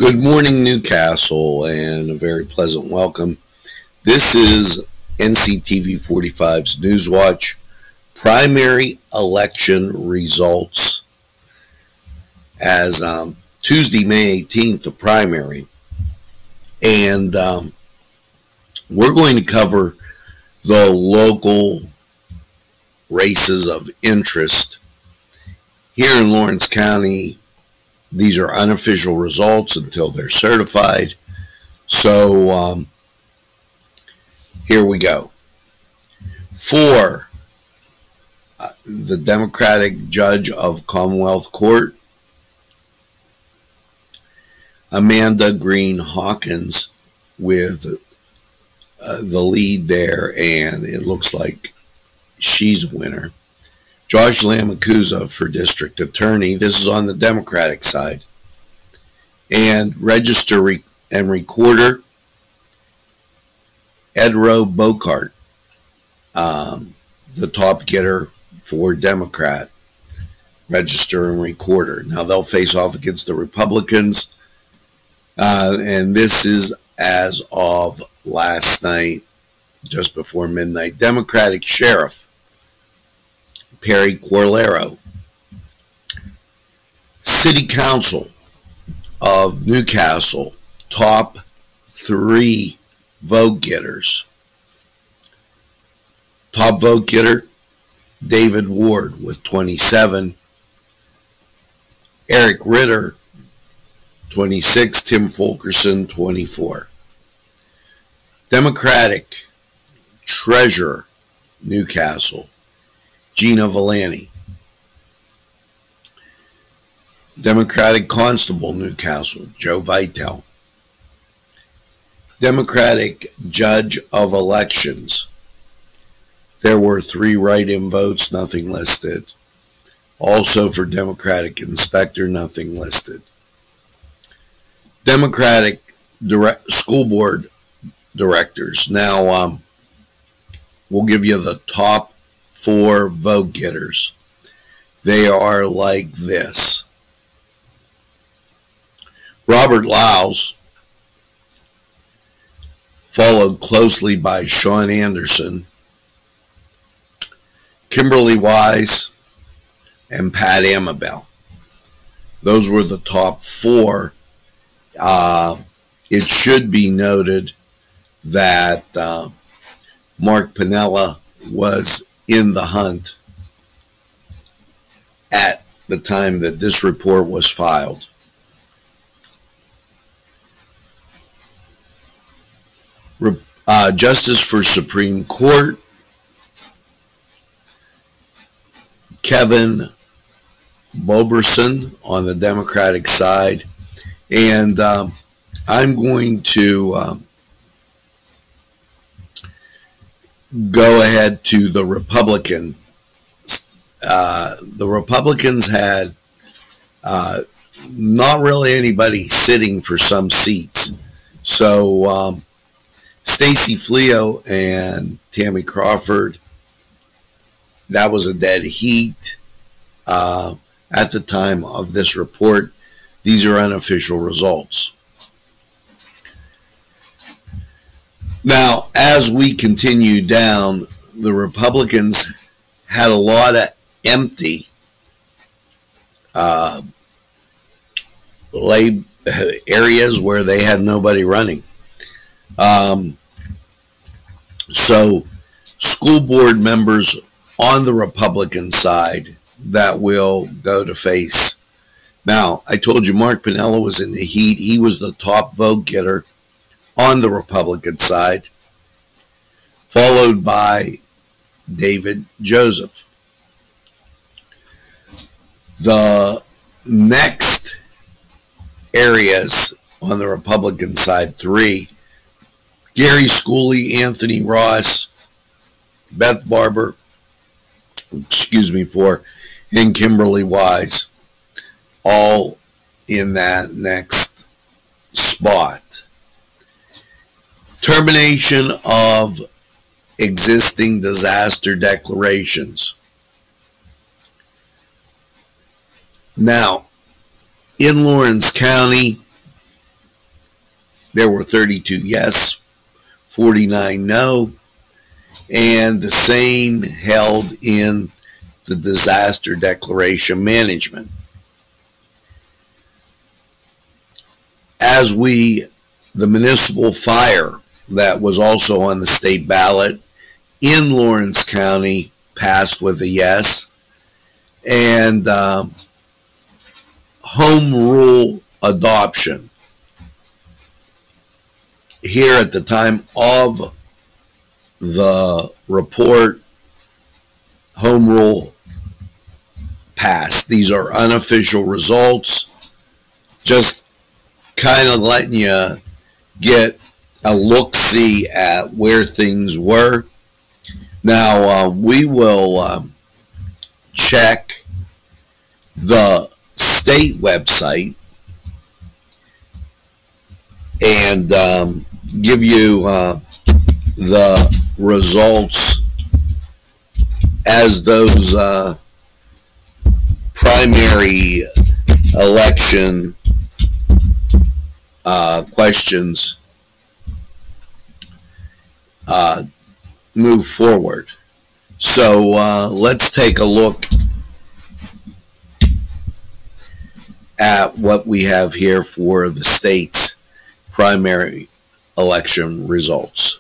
Good morning, Newcastle, and a very pleasant welcome. This is NCTV45's Newswatch primary election results as Tuesday, May 18th, the primary. And we're going to cover the local races of interest here in Lawrence County. These are unofficial results until they're certified. So here we go. For the Democratic Judge of Commonwealth Court, Amanda Green Hawkins with the lead there, and it looks like she's a winner. Josh Lamacusa for District Attorney. This is on the Democratic side. And Register and Recorder, Edro Bocart, the top getter for Democrat, Register and Recorder. Now they'll face off against the Republicans. And this is as of last night, just before midnight. Democratic Sheriff, Perry Corlero. City Council of Newcastle, top 3 vote getters. Top vote getter, David Ward with 27. Eric Ritter, 26. Tim Fulkerson, 24. Democratic Treasurer, Newcastle, Gina Villani. Democratic Constable, Newcastle, Joe Vitale. Democratic Judge of Elections, there were 3 write-in votes, nothing listed. Also for Democratic Inspector, nothing listed. Democratic School Board Directors. Now, we'll give you the top 4 vote getters. They are like this. Robert Lowes, followed closely by Sean Anderson, Kimberly Wise, and Pat Amabel. Those were the top 4. It should be noted that Mark Piniella was in the hunt at the time that this report was filed. Justice for Supreme Court, Kevin Boberson on the Democratic side. And I'm going to go ahead to the Republican. The Republicans had not really anybody sitting for some seats. So Stacey Fleo and Tammy Crawford, that was a dead heat at the time of this report. These are unofficial results. Now, as we continue down, the Republicans had a lot of empty areas where they had nobody running. So, school board members on the Republican side that will go to face. Now, I told you Mark Piniella was in the heat. He was the top vote getter on the Republican side, followed by David Joseph. The next areas on the Republican side, 3, Gary Schooley, Anthony Ross, Beth Barber, and Kimberly Wise, all in that next spot. Termination of existing disaster declarations. Now, in Lawrence County, there were 32 yes, 49 no, and the same held in the disaster declaration management. As the municipal fire that was also on the state ballot in Lawrence County passed with a yes, and home rule adoption here at the time of the report, home rule passed. These are unofficial results, just kind of letting you get a look-see at where things were. Now, we will check the state website and give you the results as those primary election questions move forward. So let's take a look at what we have here for the state's primary election results.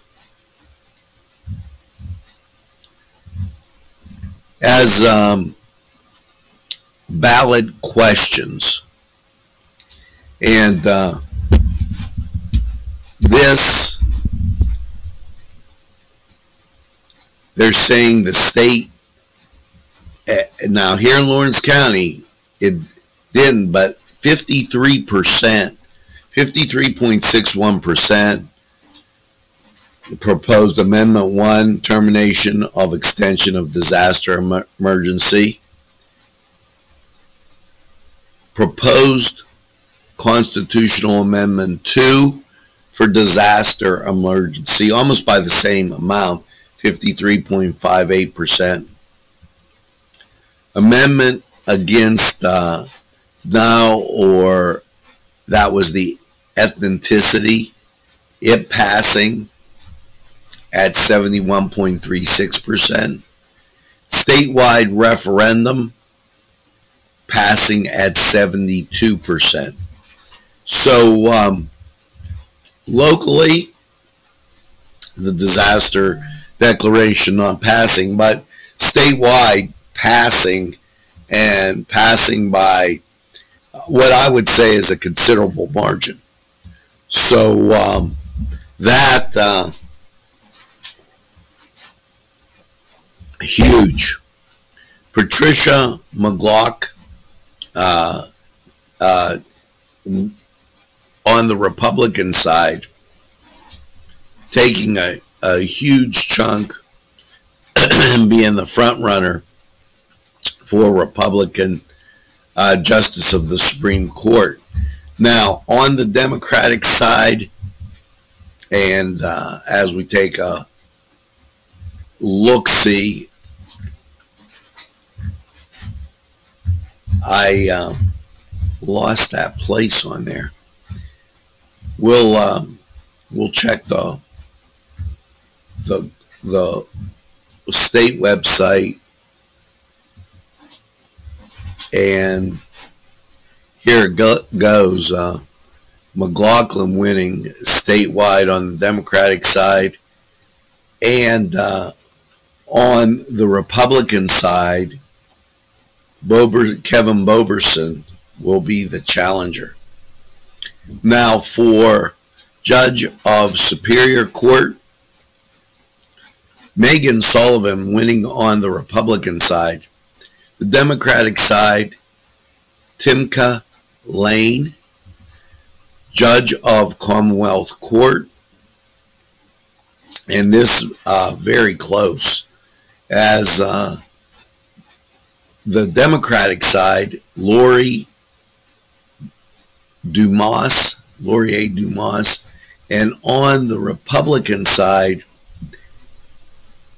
As ballot questions, and this, they're saying the state, now here in Lawrence County, it didn't, but 53%, 53.61% proposed Amendment 1, termination of extension of disaster emergency. Proposed Constitutional Amendment 2 for disaster emergency, almost by the same amount, 53.58%. Amendment against now, or that was the ethnicity, it passing at 71.36%. Statewide referendum passing at 72%. So locally, the disaster declaration not passing, but statewide passing, and passing by what I would say is a considerable margin. So that huge. Patricia McGlock on the Republican side, taking a huge chunk and being the front runner for Republican Justice of the Supreme Court. Now, on the Democratic side, and as we take a look-see, I lost that place on there. We'll check the state website, and here it goes. McLaughlin winning statewide on the Democratic side, and on the Republican side, Kevin Boberson will be the challenger. Now, for Judge of Superior Court, Megan Sullivan winning on the Republican side. The Democratic side, Timka Lane, Judge of Commonwealth Court, and this very close, as the Democratic side, Laurier Dumas, and on the Republican side,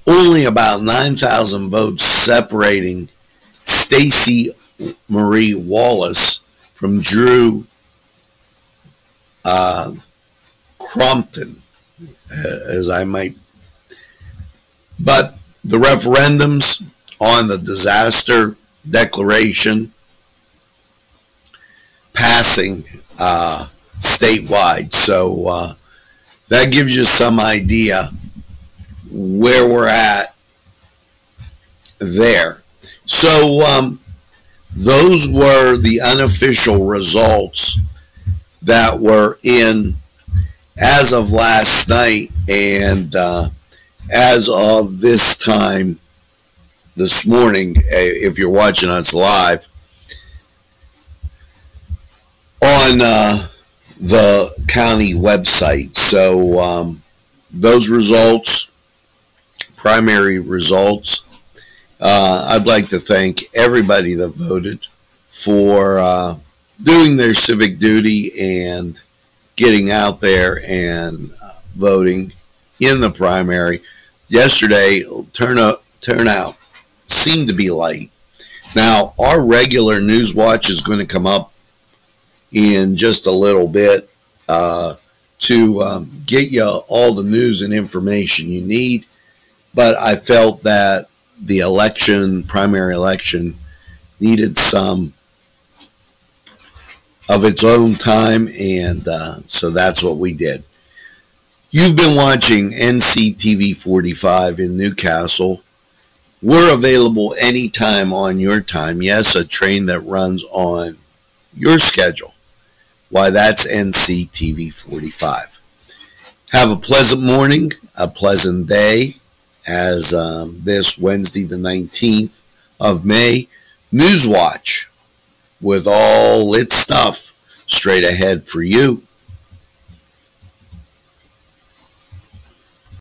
only about 9,000 votes separating Stacey Marie Wallace from Drew Crompton, as I might. But the referendums on the disaster declaration passing statewide. So that gives you some idea where we're at there. So those were the unofficial results that were in as of last night, and as of this time this morning, if you're watching us live, on the county website. So those results, primary results, I'd like to thank everybody that voted for doing their civic duty and getting out there and voting in the primary. Yesterday, turnout seemed to be light. Now, our regular Newswatch is going to come up in just a little bit to get you all the news and information you need. But I felt that the primary election, needed some of its own time, and so that's what we did. You've been watching NCTV45 in Newcastle. We're available anytime on your time. Yes, a train that runs on your schedule. Why, that's NCTV45. Have a pleasant morning, a pleasant day, as this Wednesday the 19th of May, Newswatch, with all its stuff straight ahead for you.